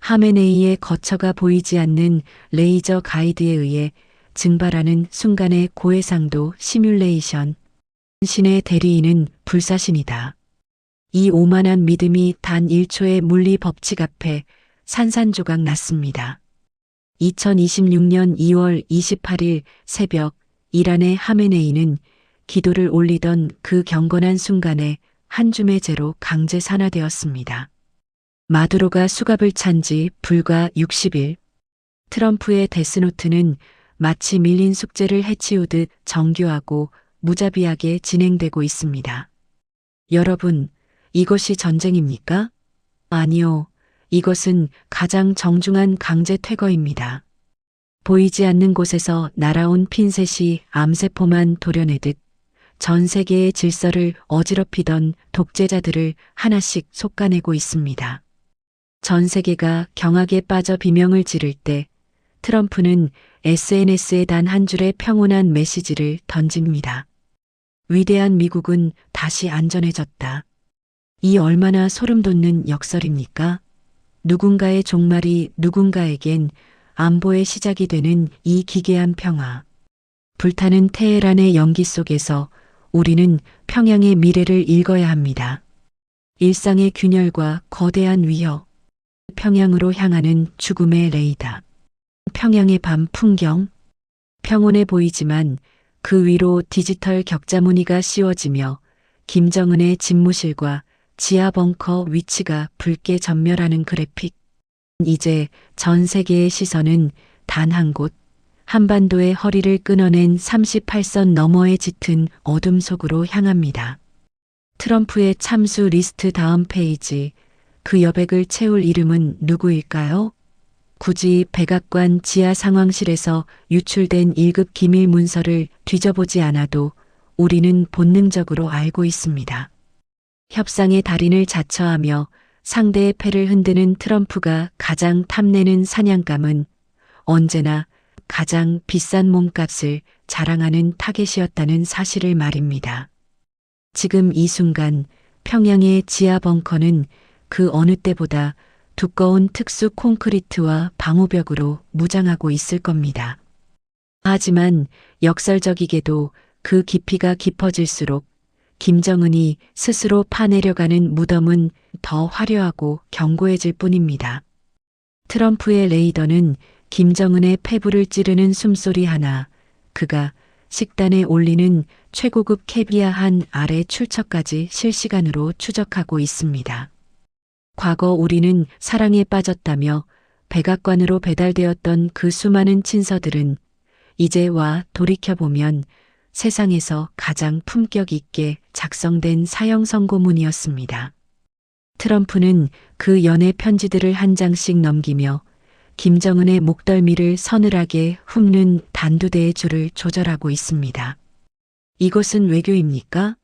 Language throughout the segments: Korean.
하메네이의 거처가 보이지 않는 레이저 가이드에 의해 증발하는 순간의 고해상도 시뮬레이션. 신의 대리인은 불사신이다. 이 오만한 믿음이 단 1초의 물리 법칙 앞에 산산조각 났습니다. 2026년 2월 28일 새벽 이란의 하메네이는 기도를 올리던 그 경건한 순간에 한 줌의 재로 강제 산화되었습니다. 마두로가 수갑을 찬 지 불과 60일. 트럼프의 데스노트는 마치 밀린 숙제를 해치우듯 정교하고 무자비하게 진행되고 있습니다. 여러분, 이것이 전쟁입니까? 아니요. 이것은 가장 정중한 강제 퇴거입니다. 보이지 않는 곳에서 날아온 핀셋이 암세포만 도려내듯 전 세계의 질서를 어지럽히던 독재자들을 하나씩 솎아내고 있습니다. 전 세계가 경악에 빠져 비명을 지를 때 트럼프는 SNS에 단 한 줄의 평온한 메시지를 던집니다. 위대한 미국은 다시 안전해졌다. 이 얼마나 소름 돋는 역설입니까? 누군가의 종말이 누군가에겐 안보의 시작이 되는 이 기괴한 평화. 불타는 테헤란의 연기 속에서 우리는 평양의 미래를 읽어야 합니다. 일상의 균열과 거대한 위협. 평양으로 향하는 죽음의 레이더. 평양의 밤 풍경. 평온해 보이지만 그 위로 디지털 격자 무늬가 씌워지며 김정은의 집무실과 지하 벙커 위치가 붉게 전멸하는 그래픽. 이제 전 세계의 시선은 단 한 곳, 한반도의 허리를 끊어낸 38선 너머에 짙은 어둠 속으로 향합니다. 트럼프의 참수 리스트 다음 페이지, 그 여백을 채울 이름은 누구일까요? 굳이 백악관 지하 상황실에서 유출된 1급 기밀 문서를 뒤져보지 않아도 우리는 본능적으로 알고 있습니다. 협상의 달인을 자처하며 상대의 패를 흔드는 트럼프가 가장 탐내는 사냥감은 언제나 가장 비싼 몸값을 자랑하는 타겟이었다는 사실을 말입니다. 지금 이 순간 평양의 지하 벙커는 그 어느 때보다 두꺼운 특수 콘크리트와 방호벽으로 무장하고 있을 겁니다. 하지만 역설적이게도 그 깊이가 깊어질수록 김정은이 스스로 파내려가는 무덤은 더 화려하고 견고해질 뿐입니다. 트럼프의 레이더는 김정은의 폐부를 찌르는 숨소리 하나, 그가 식단에 올리는 최고급 캐비아 한 알의 출처까지 실시간으로 추적하고 있습니다. 과거 우리는 사랑에 빠졌다며 백악관으로 배달되었던 그 수많은 친서들은 이제 와 돌이켜보면 세상에서 가장 품격 있게 작성된 사형 선고문이었습니다. 트럼프는 그 연애 편지들을 한 장씩 넘기며 김정은의 목덜미를 서늘하게 훑는 단두대의 줄을 조절하고 있습니다. 이것은 외교입니까?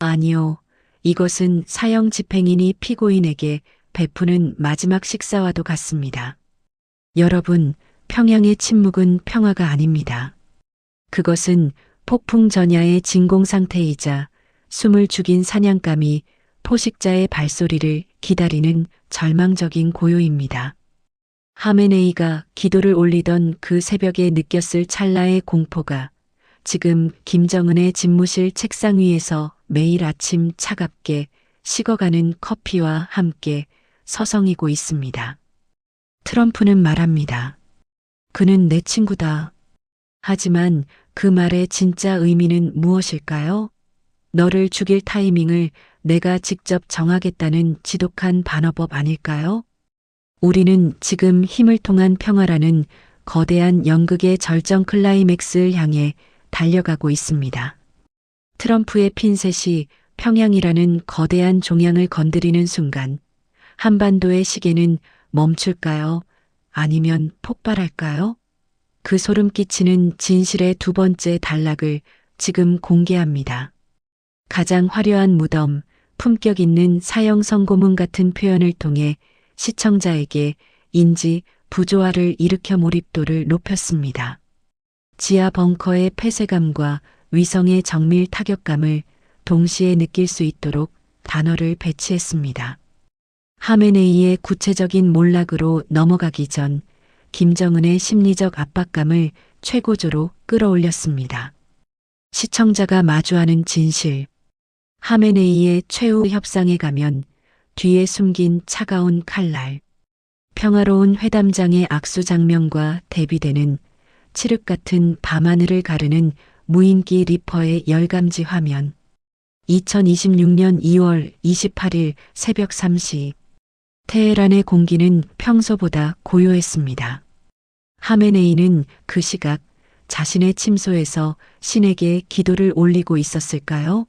아니요. 이것은 사형 집행인이 피고인에게 베푸는 마지막 식사와도 같습니다. 여러분, 평양의 침묵은 평화가 아닙니다. 그것은 폭풍 전야의 진공 상태이자 숨을 죽인 사냥감이 포식자의 발소리를 기다리는 절망적인 고요입니다. 하메네이가 기도를 올리던 그 새벽에 느꼈을 찰나의 공포가 지금 김정은의 집무실 책상 위에서 매일 아침 차갑게 식어가는 커피와 함께 서성이고 있습니다. 트럼프는 말합니다. 그는 내 친구다. 하지만 그 말의 진짜 의미는 무엇일까요? 너를 죽일 타이밍을 내가 직접 정하겠다는 지독한 반어법 아닐까요? 우리는 지금 힘을 통한 평화라는 거대한 연극의 절정 클라이맥스를 향해 달려가고 있습니다. 트럼프의 핀셋이 평양이라는 거대한 종양을 건드리는 순간 한반도의 시계는 멈출까요? 아니면 폭발할까요? 그 소름 끼치는 진실의 두 번째 단락을 지금 공개합니다. 가장 화려한 무덤, 품격 있는 사형 선고문 같은 표현을 통해 시청자에게 인지 부조화를 일으켜 몰입도를 높였습니다. 지하 벙커의 폐쇄감과 위성의 정밀 타격감을 동시에 느낄 수 있도록 단어를 배치했습니다. 하메네이의 구체적인 몰락으로 넘어가기 전 김정은의 심리적 압박감을 최고조로 끌어올렸습니다. 시청자가 마주하는 진실. 하메네이의 최후 협상에 가면 뒤에 숨긴 차가운 칼날. 평화로운 회담장의 악수 장면과 대비되는 칠흑 같은 밤하늘을 가르는 무인기 리퍼의 열감지 화면. 2026년 2월 28일 새벽 3시. 테헤란의 공기는 평소보다 고요했습니다. 하메네이는 그 시각 자신의 침소에서 신에게 기도를 올리고 있었을까요?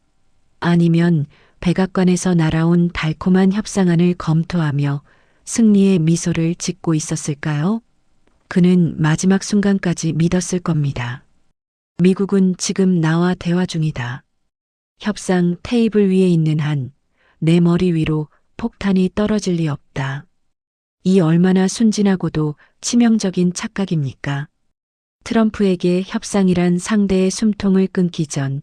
아니면 백악관에서 날아온 달콤한 협상안을 검토하며 승리의 미소를 짓고 있었을까요? 그는 마지막 순간까지 믿었을 겁니다. 미국은 지금 나와 대화 중이다. 협상 테이블 위에 있는 한 내 머리 위로 폭탄이 떨어질 리 없다. 이 얼마나 순진하고도 치명적인 착각입니까? 트럼프에게 협상이란 상대의 숨통을 끊기 전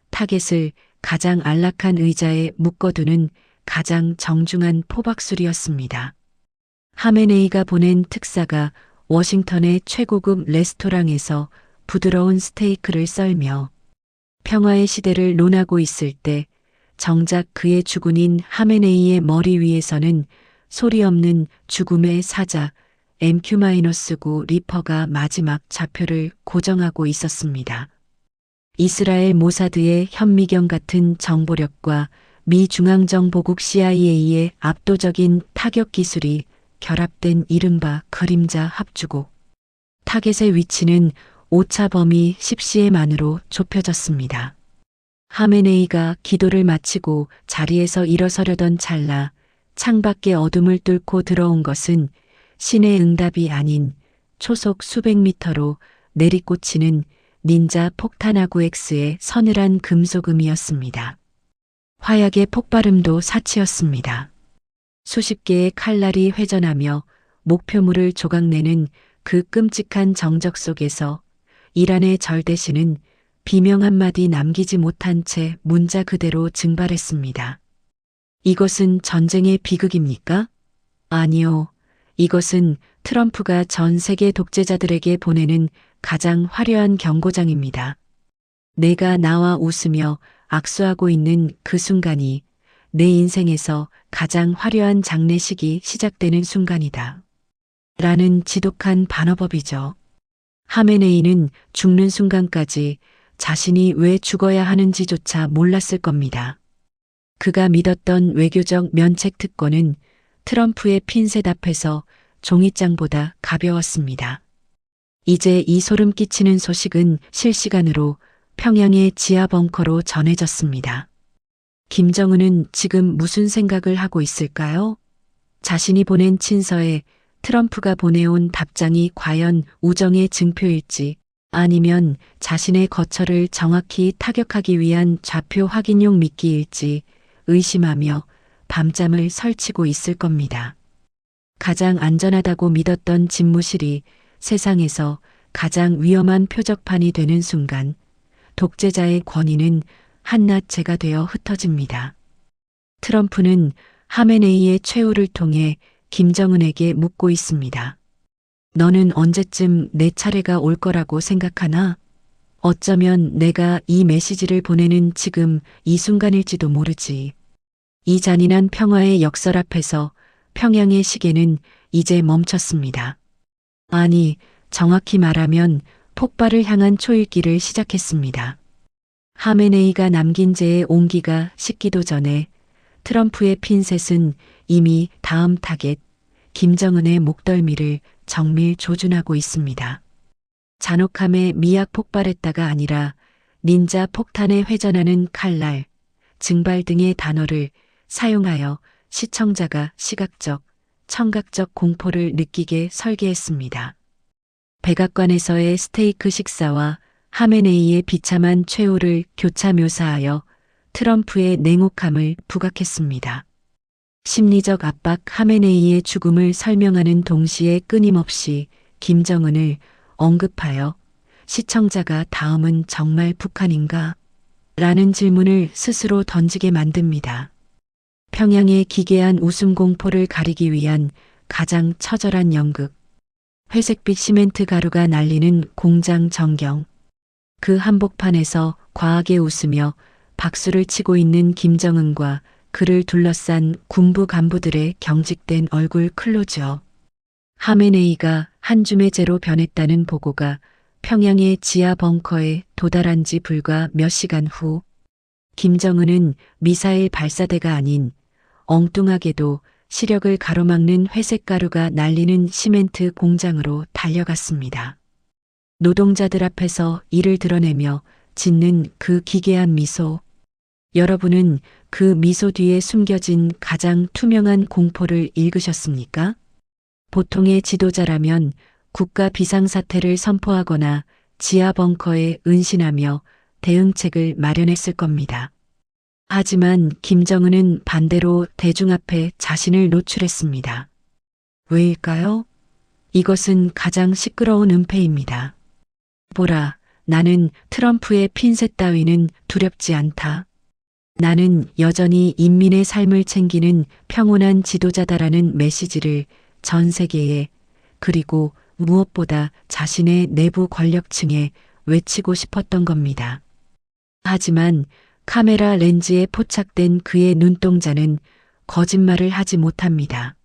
타겟을 가장 안락한 의자에 묶어두는 가장 정중한 포박술이었습니다. 하메네이가 보낸 특사가 워싱턴의 최고급 레스토랑에서 부드러운 스테이크를 썰며 평화의 시대를 논하고 있을 때 정작 그의 주군인 하메네이의 머리 위에서는 소리 없는 죽음의 사자 MQ-9 리퍼가 마지막 좌표를 고정하고 있었습니다. 이스라엘 모사드의 현미경 같은 정보력과 미 중앙정보국 CIA의 압도적인 타격 기술이 결합된 이른바 그림자 합주곡. 타겟의 위치는 오차 범위 10cm안으로 좁혀졌습니다. 하메네이가 기도를 마치고 자리에서 일어서려던 찰나 창밖의 어둠을 뚫고 들어온 것은 신의 응답이 아닌 초속 수백 미터로 내리꽂히는 닌자 폭탄하구 X의 서늘한 금속음이었습니다. 화약의 폭발음도 사치였습니다. 수십 개의 칼날이 회전하며 목표물을 조각내는 그 끔찍한 정적 속에서 이란의 절대시는 비명 한마디 남기지 못한 채 문자 그대로 증발했습니다. 이것은 전쟁의 비극입니까? 아니요. 이것은 트럼프가 전 세계 독재자들에게 보내는 가장 화려한 경고장입니다. 내가 나와 웃으며 악수하고 있는 그 순간이 내 인생에서 가장 화려한 장례식이 시작되는 순간이다. 라는 지독한 반어법이죠. 하메네이는 죽는 순간까지 자신이 왜 죽어야 하는지조차 몰랐을 겁니다. 그가 믿었던 외교적 면책 특권은 트럼프의 핀셋 앞에서 종이장보다 가벼웠습니다. 이제 이 소름 끼치는 소식은 실시간으로 평양의 지하 벙커로 전해졌습니다. 김정은은 지금 무슨 생각을 하고 있을까요? 자신이 보낸 친서에 트럼프가 보내온 답장이 과연 우정의 증표일지 아니면 자신의 거처를 정확히 타격하기 위한 좌표 확인용 미끼일지 의심하며 밤잠을 설치고 있을 겁니다. 가장 안전하다고 믿었던 집무실이 세상에서 가장 위험한 표적판이 되는 순간 독재자의 권위는 한낱재가 되어 흩어집니다. 트럼프는 하메네이의 최후를 통해 김정은에게 묻고 있습니다. 너는 언제쯤 내 차례가 올 거라고 생각하나? 어쩌면 내가 이 메시지를 보내는 지금 이 순간일지도 모르지. 이 잔인한 평화의 역설 앞에서 평양의 시계는 이제 멈췄습니다. 아니, 정확히 말하면 폭발을 향한 초읽기를 시작했습니다. 하메네이가 남긴 재의 온기가 식기도 전에 트럼프의 핀셋은 이미 다음 타겟 김정은의 목덜미를 정밀 조준하고 있습니다. 잔혹함에 미약 폭발했다가 아니라 닌자 폭탄에 회전하는 칼날, 증발 등의 단어를 사용하여 시청자가 시각적, 청각적 공포를 느끼게 설계했습니다. 백악관에서의 스테이크 식사와 하메네이의 비참한 최후를 교차 묘사하여 트럼프의 냉혹함을 부각했습니다. 심리적 압박 하메네이의 죽음을 설명하는 동시에 끊임없이 김정은을 언급하여 시청자가 다음은 정말 북한인가? 라는 질문을 스스로 던지게 만듭니다. 평양의 기괴한 웃음 공포를 가리기 위한 가장 처절한 연극. 회색빛 시멘트 가루가 날리는 공장 전경. 그 한복판에서 과하게 웃으며 박수를 치고 있는 김정은과 그를 둘러싼 군부 간부들의 경직된 얼굴 클로즈업. 하메네이가 한 줌의 재로 변했다는 보고가 평양의 지하 벙커에 도달한 지 불과 몇 시간 후, 김정은은 미사일 발사대가 아닌 엉뚱하게도 시력을 가로막는 회색 가루가 날리는 시멘트 공장으로 달려갔습니다. 노동자들 앞에서 이를 드러내며 짓는 그 기괴한 미소. 여러분은 그 미소 뒤에 숨겨진 가장 투명한 공포를 읽으셨습니까? 보통의 지도자라면 국가 비상사태를 선포하거나 지하 벙커에 은신하며 대응책을 마련했을 겁니다. 하지만 김정은은 반대로 대중 앞에 자신을 노출했습니다. 왜일까요? 이것은 가장 시끄러운 은폐입니다. 보라, 나는 트럼프의 핀셋 따위는 두렵지 않다. 나는 여전히 인민의 삶을 챙기는 평온한 지도자다라는 메시지를 전 세계에, 그리고 무엇보다 자신의 내부 권력층에 외치고 싶었던 겁니다. 하지만 카메라 렌즈에 포착된 그의 눈동자는 거짓말을 하지 못합니다.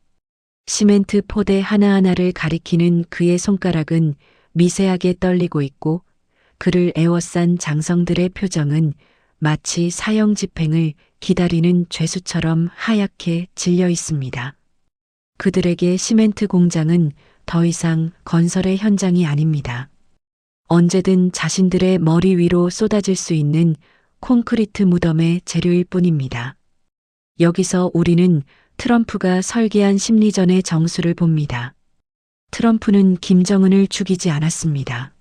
시멘트 포대 하나하나를 가리키는 그의 손가락은 미세하게 떨리고 있고, 그를 에워싼 장성들의 표정은 마치 사형 집행을 기다리는 죄수처럼 하얗게 질려 있습니다. 그들에게 시멘트 공장은 더 이상 건설의 현장이 아닙니다. 언제든 자신들의 머리 위로 쏟아질 수 있는 콘크리트 무덤의 재료일 뿐입니다. 여기서 우리는 트럼프가 설계한 심리전의 정수를 봅니다. 트럼프는 김정은을 죽이지 않았습니다.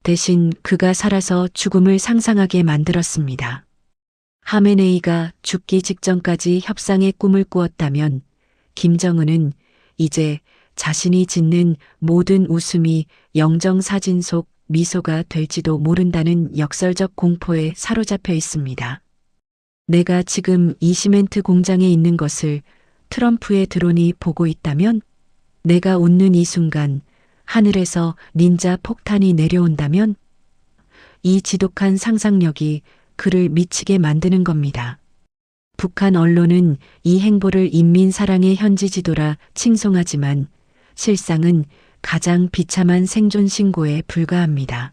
대신 그가 살아서 죽음을 상상하게 만들었습니다. 하메네이가 죽기 직전까지 협상의 꿈을 꾸었다면 김정은은 이제 자신이 짓는 모든 웃음이 영정사진 속 미소가 될지도 모른다는 역설적 공포에 사로잡혀 있습니다. 내가 지금 이 시멘트 공장에 있는 것을 트럼프의 드론이 보고 있다면, 내가 웃는 이 순간 하늘에서 닌자 폭탄이 내려온다면, 이 지독한 상상력이 그를 미치게 만드는 겁니다. 북한 언론은 이 행보를 인민사랑의 현지지도라 칭송하지만 실상은 가장 비참한 생존 신고에 불과합니다.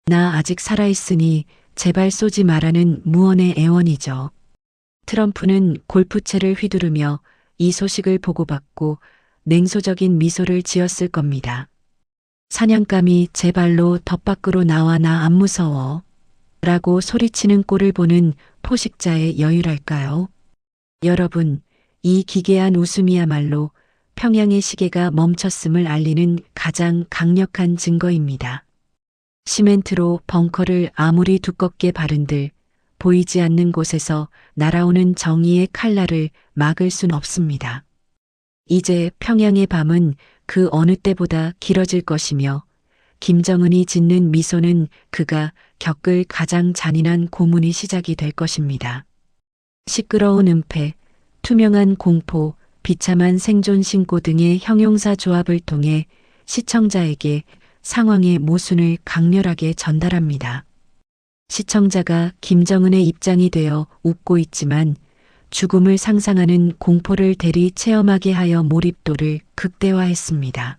나 아직 살아있으니 제발 쏘지 마라는 무언의 애원이죠. 트럼프는 골프채를 휘두르며 이 소식을 보고받고 냉소적인 미소를 지었을 겁니다. 사냥감이 제 발로 덧밖으로 나와 나 안 무서워 라고 소리치는 꼴을 보는 포식자의 여유랄까요? 여러분, 이 기괴한 웃음이야말로 평양의 시계가 멈췄음을 알리는 가장 강력한 증거입니다. 시멘트로 벙커를 아무리 두껍게 바른들 보이지 않는 곳에서 날아오는 정의의 칼날을 막을 순 없습니다. 이제 평양의 밤은 그 어느 때보다 길어질 것이며, 김정은이 짓는 미소는 그가 겪을 가장 잔인한 고문이 시작이 될 것입니다. 시끄러운 은폐, 투명한 공포, 비참한 생존 신고 등의 형용사 조합을 통해 시청자에게 상황의 모순을 강렬하게 전달합니다. 시청자가 김정은의 입장이 되어 웃고 있지만 죽음을 상상하는 공포를 대리 체험하게 하여 몰입도를 극대화했습니다.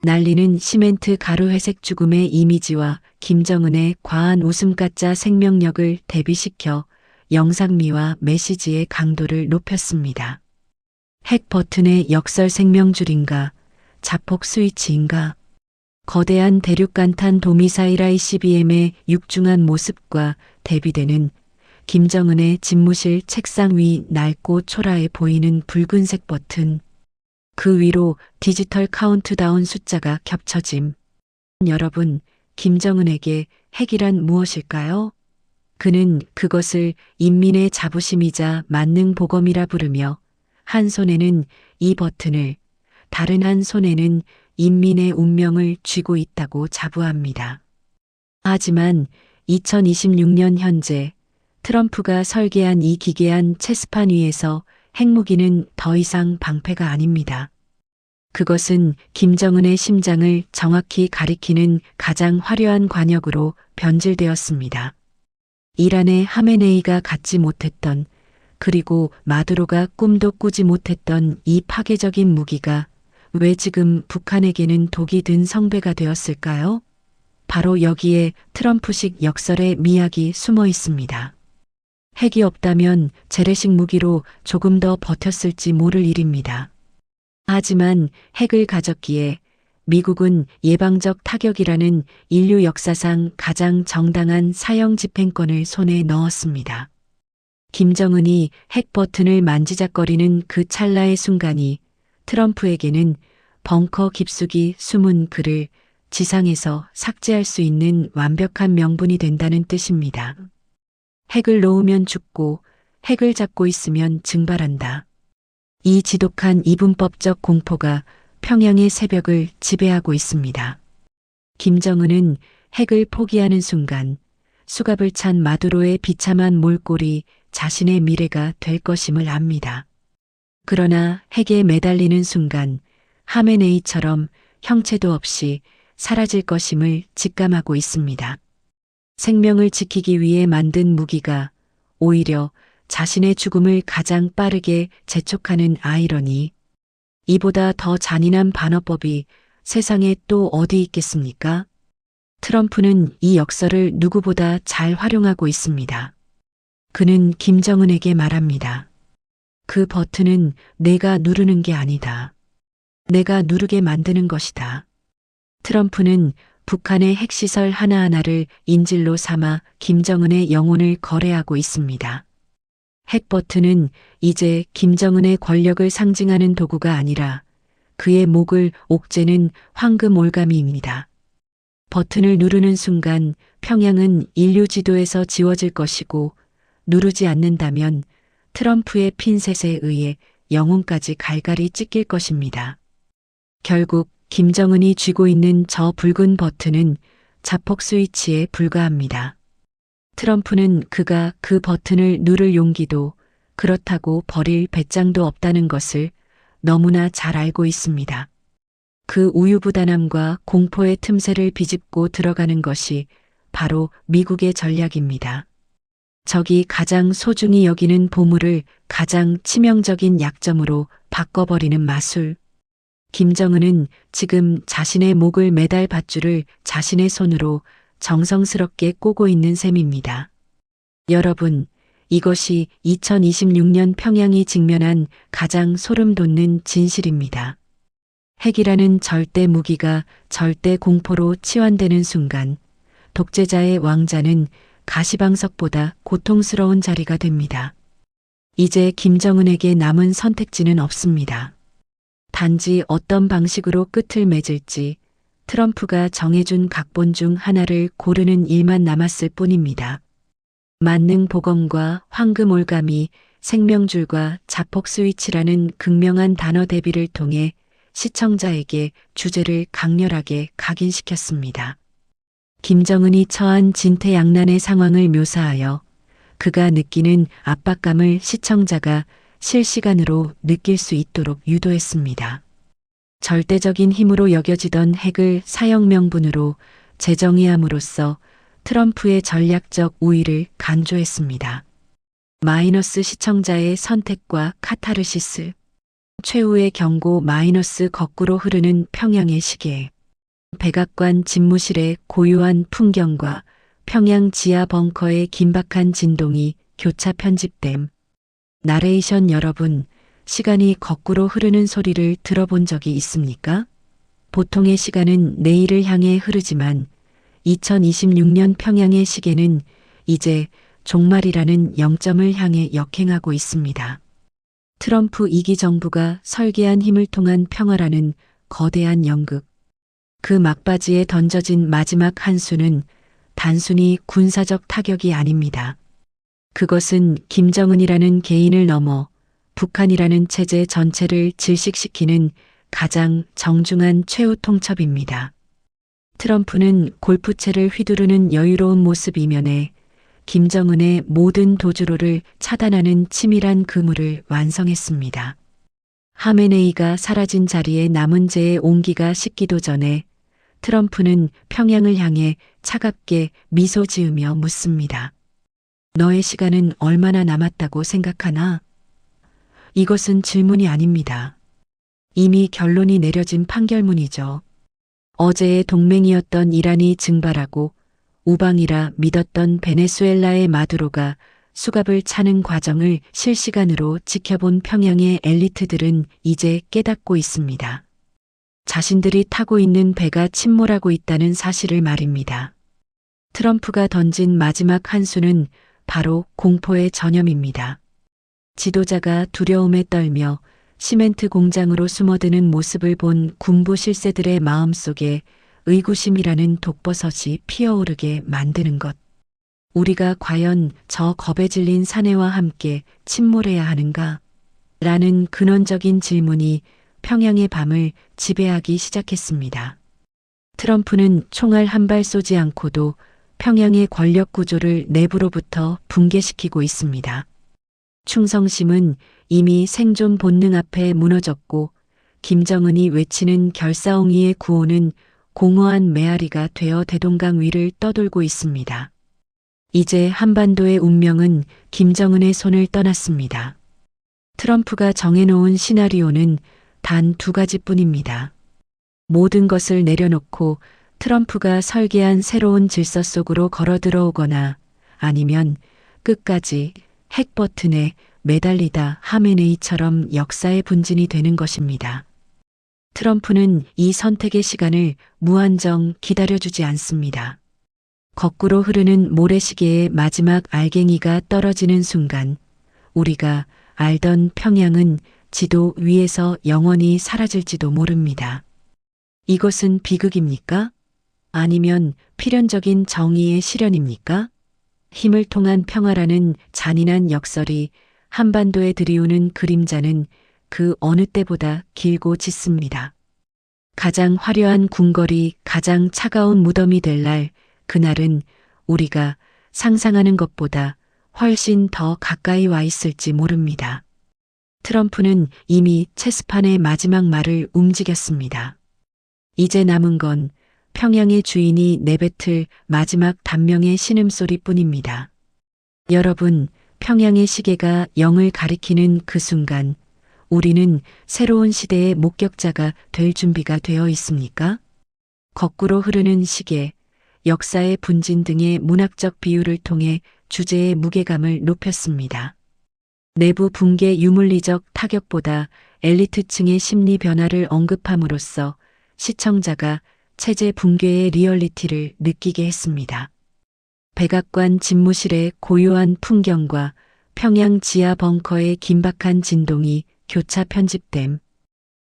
날리는 시멘트 가루 회색 죽음의 이미지와 김정은의 과한 웃음 가짜 생명력을 대비시켜 영상미와 메시지의 강도를 높였습니다. 핵 버튼의 역설 생명줄인가, 자폭 스위치인가, 거대한 대륙간탄 도미사일 ICBM의 육중한 모습과 대비되는 김정은의 집무실 책상 위 낡고 초라해 보이는 붉은색 버튼, 그 위로 디지털 카운트다운 숫자가 겹쳐짐. 여러분, 김정은에게 핵이란 무엇일까요? 그는 그것을 인민의 자부심이자 만능 보검이라 부르며 한 손에는 이 버튼을, 다른 한 손에는 인민의 운명을 쥐고 있다고 자부합니다. 하지만 2026년 현재 트럼프가 설계한 이 기괴한 체스판 위에서 핵무기는 더 이상 방패가 아닙니다. 그것은 김정은의 심장을 정확히 가리키는 가장 화려한 관역으로 변질되었습니다. 이란의 하메네이가 갖지 못했던, 그리고 마두로가 꿈도 꾸지 못했던 이 파괴적인 무기가 왜 지금 북한에게는 독이 든 성배가 되었을까요? 바로 여기에 트럼프식 역설의 미학이 숨어 있습니다. 핵이 없다면 재래식 무기로 조금 더 버텼을지 모를 일입니다. 하지만 핵을 가졌기에 미국은 예방적 타격이라는 인류 역사상 가장 정당한 사형 집행권을 손에 넣었습니다. 김정은이 핵 버튼을 만지작거리는 그 찰나의 순간이 트럼프에게는 벙커 깊숙이 숨은 그를 지상에서 삭제할 수 있는 완벽한 명분이 된다는 뜻입니다. 핵을 놓으면 죽고 핵을 잡고 있으면 증발한다. 이 지독한 이분법적 공포가 평양의 새벽을 지배하고 있습니다. 김정은은 핵을 포기하는 순간 수갑을 찬 마두로의 비참한 몰골이 자신의 미래가 될 것임을 압니다. 그러나 핵에 매달리는 순간 하메네이처럼 형체도 없이 사라질 것임을 직감하고 있습니다. 생명을 지키기 위해 만든 무기가 오히려 자신의 죽음을 가장 빠르게 재촉하는 아이러니. 이보다 더 잔인한 반어법이 세상에 또 어디 있겠습니까? 트럼프는 이 역설을 누구보다 잘 활용하고 있습니다. 그는 김정은에게 말합니다. 그 버튼은 내가 누르는 게 아니다. 내가 누르게 만드는 것이다. 트럼프는 북한의 핵시설 하나하나를 인질로 삼아 김정은의 영혼을 거래하고 있습니다. 핵 버튼은 이제 김정은의 권력을 상징하는 도구가 아니라 그의 목을 옥죄는 황금 올가미입니다. 버튼을 누르는 순간 평양은 인류 지도에서 지워질 것이고 누르지 않는다면 트럼프의 핀셋에 의해 영혼까지 갈갈이 찢길 것입니다. 결국 김정은이 쥐고 있는 저 붉은 버튼은 자폭 스위치에 불과합니다. 트럼프는 그가 그 버튼을 누를 용기도 그렇다고 버릴 배짱도 없다는 것을 너무나 잘 알고 있습니다. 그 우유부단함과 공포의 틈새를 비집고 들어가는 것이 바로 미국의 전략입니다. 적이 가장 소중히 여기는 보물을 가장 치명적인 약점으로 바꿔버리는 마술. 김정은은 지금 자신의 목을 매달 밧줄을 자신의 손으로 정성스럽게 꼬고 있는 셈입니다. 여러분, 이것이 2026년 평양이 직면한 가장 소름 돋는 진실입니다. 핵이라는 절대 무기가 절대 공포로 치환되는 순간 독재자의 왕자는 가시방석보다 고통스러운 자리가 됩니다. 이제 김정은에게 남은 선택지는 없습니다. 단지 어떤 방식으로 끝을 맺을지 트럼프가 정해준 각본 중 하나를 고르는 일만 남았을 뿐입니다. 만능 보검과 황금 올가미, 생명줄과 자폭 스위치라는 극명한 단어 대비를 통해 시청자에게 주제를 강렬하게 각인시켰습니다. 김정은이 처한 진퇴양난의 상황을 묘사하여 그가 느끼는 압박감을 시청자가 실시간으로 느낄 수 있도록 유도했습니다. 절대적인 힘으로 여겨지던 핵을 사형 명분으로 재정의함으로써 트럼프의 전략적 우위를 간조했습니다. 마이너스 시청자의 선택과 카타르시스. 최후의 경고 마이너스 거꾸로 흐르는 평양의 시계. 백악관 집무실의 고요한 풍경과 평양 지하 벙커의 긴박한 진동이 교차 편집됨. 나레이션 여러분, 시간이 거꾸로 흐르는 소리를 들어본 적이 있습니까? 보통의 시간은 내일을 향해 흐르지만 2026년 평양의 시계는 이제 종말이라는 영점을 향해 역행하고 있습니다. 트럼프 2기 정부가 설계한 힘을 통한 평화라는 거대한 연극. 그 막바지에 던져진 마지막 한 수는 단순히 군사적 타격이 아닙니다. 그것은 김정은이라는 개인을 넘어 북한이라는 체제 전체를 질식시키는 가장 정중한 최후 통첩입니다. 트럼프는 골프채를 휘두르는 여유로운 모습 이면에 김정은의 모든 도주로를 차단하는 치밀한 그물을 완성했습니다. 하메네이가 사라진 자리에 남은 재의 온기가 식기도 전에 트럼프는 평양을 향해 차갑게 미소 지으며 묻습니다. 너의 시간은 얼마나 남았다고 생각하나? 이것은 질문이 아닙니다. 이미 결론이 내려진 판결문이죠. 어제의 동맹이었던 이란이 증발하고 우방이라 믿었던 베네수엘라의 마두로가 수갑을 차는 과정을 실시간으로 지켜본 평양의 엘리트들은 이제 깨닫고 있습니다. 자신들이 타고 있는 배가 침몰하고 있다는 사실을 말입니다. 트럼프가 던진 마지막 한 수는 바로 공포의 전염입니다. 지도자가 두려움에 떨며 시멘트 공장으로 숨어드는 모습을 본 군부 실세들의 마음속에 의구심이라는 독버섯이 피어오르게 만드는 것. 우리가 과연 저 겁에 질린 사내와 함께 침몰해야 하는가? 라는 근원적인 질문이 평양의 밤을 지배하기 시작했습니다. 트럼프는 총알 한 발 쏘지 않고도 평양의 권력 구조를 내부로부터 붕괴시키고 있습니다. 충성심은 이미 생존 본능 앞에 무너졌고 김정은이 외치는 결사옹이의 구호는 공허한 메아리가 되어 대동강 위를 떠돌고 있습니다. 이제 한반도의 운명은 김정은의 손을 떠났습니다. 트럼프가 정해놓은 시나리오는 단 두 가지뿐입니다. 모든 것을 내려놓고 트럼프가 설계한 새로운 질서 속으로 걸어 들어오거나 아니면 끝까지 핵 버튼에 매달리다 하메네이처럼 역사의 분진이 되는 것입니다. 트럼프는 이 선택의 시간을 무한정 기다려주지 않습니다. 거꾸로 흐르는 모래시계의 마지막 알갱이가 떨어지는 순간 우리가 알던 평양은 지도 위에서 영원히 사라질지도 모릅니다. 이것은 비극입니까? 아니면 필연적인 정의의 실현입니까? 힘을 통한 평화라는 잔인한 역설이 한반도에 들이우는 그림자는 그 어느 때보다 길고 짙습니다. 가장 화려한 궁궐이 가장 차가운 무덤이 될 날, 그날은 우리가 상상하는 것보다 훨씬 더 가까이 와 있을지 모릅니다. 트럼프는 이미 체스판의 마지막 말을 움직였습니다. 이제 남은 건 평양의 주인이 내뱉을 마지막 단명의 신음소리뿐입니다. 여러분, 평양의 시계가 0을 가리키는 그 순간 우리는 새로운 시대의 목격자가 될 준비가 되어 있습니까? 거꾸로 흐르는 시계, 역사의 분진 등의 문학적 비유를 통해 주제의 무게감을 높였습니다. 내부 붕괴 유물리적 타격보다 엘리트층의 심리 변화를 언급함으로써 시청자가 체제 붕괴의 리얼리티를 느끼게 했습니다. 백악관 집무실의 고요한 풍경과 평양 지하 벙커의 긴박한 진동이 교차 편집됨.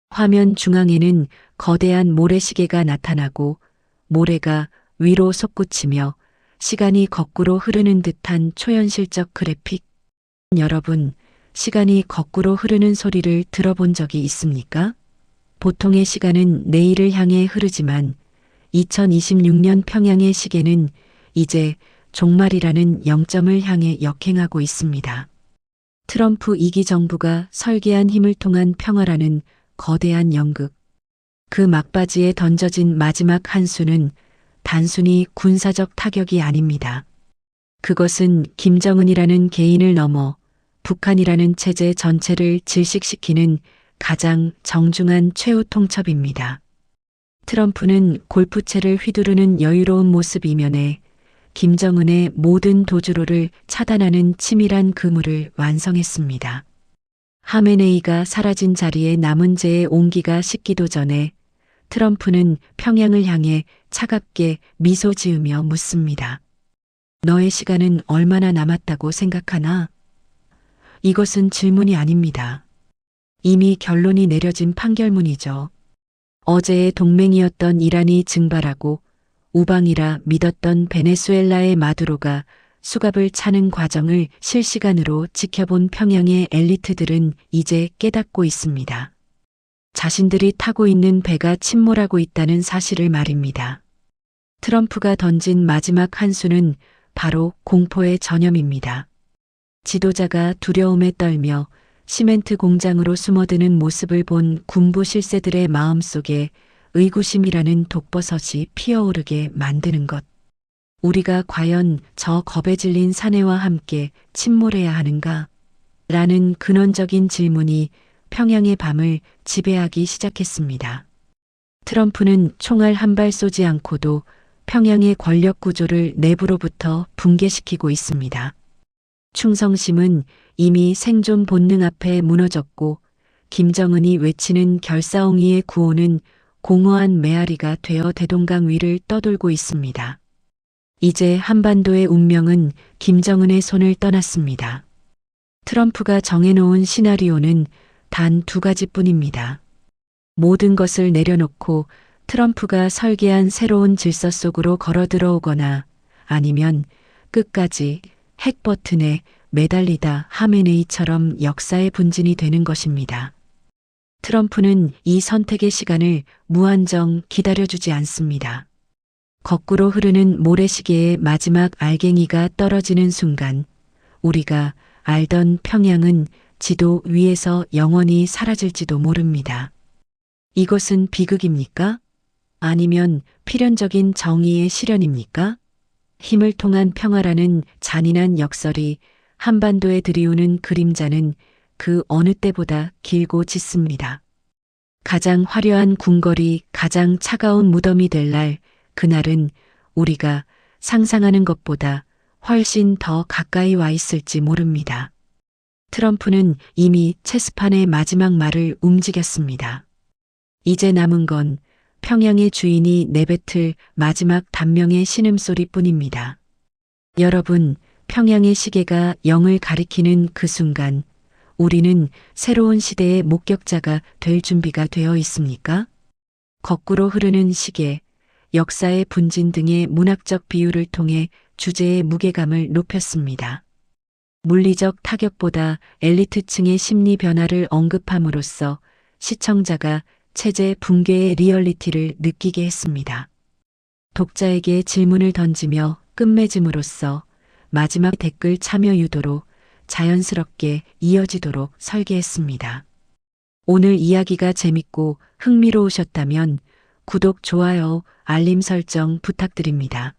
화면 중앙에는 거대한 모래시계가 나타나고 모래가 위로 솟구치며 시간이 거꾸로 흐르는 듯한 초현실적 그래픽. 여러분, 시간이 거꾸로 흐르는 소리를 들어본 적이 있습니까? 보통의 시간은 내일을 향해 흐르지만 2026년 평양의 시계는 이제 종말이라는 0점을 향해 역행하고 있습니다. 트럼프 2기 정부가 설계한 힘을 통한 평화라는 거대한 연극. 그 막바지에 던져진 마지막 한 수는 단순히 군사적 타격이 아닙니다. 그것은 김정은이라는 개인을 넘어 북한이라는 체제 전체를 질식시키는 가장 정중한 최후 통첩입니다. 트럼프는 골프채를 휘두르는 여유로운 모습 이면에 김정은의 모든 도주로를 차단하는 치밀한 그물을 완성했습니다. 하메네이가 사라진 자리에 남은 재의 온기가 식기도 전에 트럼프는 평양을 향해 차갑게 미소 지으며 묻습니다. 너의 시간은 얼마나 남았다고 생각하나? 이것은 질문이 아닙니다. 이미 결론이 내려진 판결문이죠. 어제의 동맹이었던 이란이 증발하고 우방이라 믿었던 베네수엘라의 마두로가 수갑을 차는 과정을 실시간으로 지켜본 평양의 엘리트들은 이제 깨닫고 있습니다. 자신들이 타고 있는 배가 침몰하고 있다는 사실을 말입니다. 트럼프가 던진 마지막 한 수는 바로 공포의 전염입니다. 지도자가 두려움에 떨며 시멘트 공장으로 숨어드는 모습을 본 군부 실세들의 마음속에 의구심이라는 독버섯이 피어오르게 만드는 것. 우리가 과연 저 겁에 질린 사내와 함께 침몰해야 하는가? 라는 근원적인 질문이 평양의 밤을 지배하기 시작했습니다. 트럼프는 총알 한 발 쏘지 않고도 평양의 권력 구조를 내부로부터 붕괴시키고 있습니다. 충성심은 이미 생존 본능 앞에 무너졌고 김정은이 외치는 결사옹이의 구호는 공허한 메아리가 되어 대동강 위를 떠돌고 있습니다. 이제 한반도의 운명은 김정은의 손을 떠났습니다. 트럼프가 정해놓은 시나리오는 단 두 가지뿐입니다. 모든 것을 내려놓고 트럼프가 설계한 새로운 질서 속으로 걸어 들어오거나 아니면 끝까지 핵 버튼에 매달리다 하메네이처럼 역사의 분진이 되는 것입니다. 트럼프는 이 선택의 시간을 무한정 기다려주지 않습니다. 거꾸로 흐르는 모래시계의 마지막 알갱이가 떨어지는 순간 우리가 알던 평양은 지도 위에서 영원히 사라질지도 모릅니다. 이것은 비극입니까? 아니면 필연적인 정의의 실현입니까? 힘을 통한 평화라는 잔인한 역설이 한반도에 들이우는 그림자는 그 어느 때보다 길고 짙습니다. 가장 화려한 궁궐이 가장 차가운 무덤이 될 날, 그날은 우리가 상상하는 것보다 훨씬 더 가까이 와 있을지 모릅니다. 트럼프는 이미 체스판의 마지막 말을 움직였습니다. 이제 남은 건 평양의 주인이 내뱉을 마지막 단명의 신음소리뿐입니다. 여러분, 평양의 시계가 0을 가리키는 그 순간 우리는 새로운 시대의 목격자가 될 준비가 되어 있습니까? 거꾸로 흐르는 시계, 역사의 분진 등의 문학적 비유를 통해 주제의 무게감을 높였습니다. 물리적 타격보다 엘리트층의 심리 변화를 언급함으로써 시청자가 체제 붕괴의 리얼리티를 느끼게 했습니다. 독자에게 질문을 던지며 끝맺음으로써 마지막 댓글 참여 유도로 자연스럽게 이어지도록 설계했습니다. 오늘 이야기가 재밌고 흥미로우셨다면 구독, 좋아요, 알림 설정 부탁드립니다.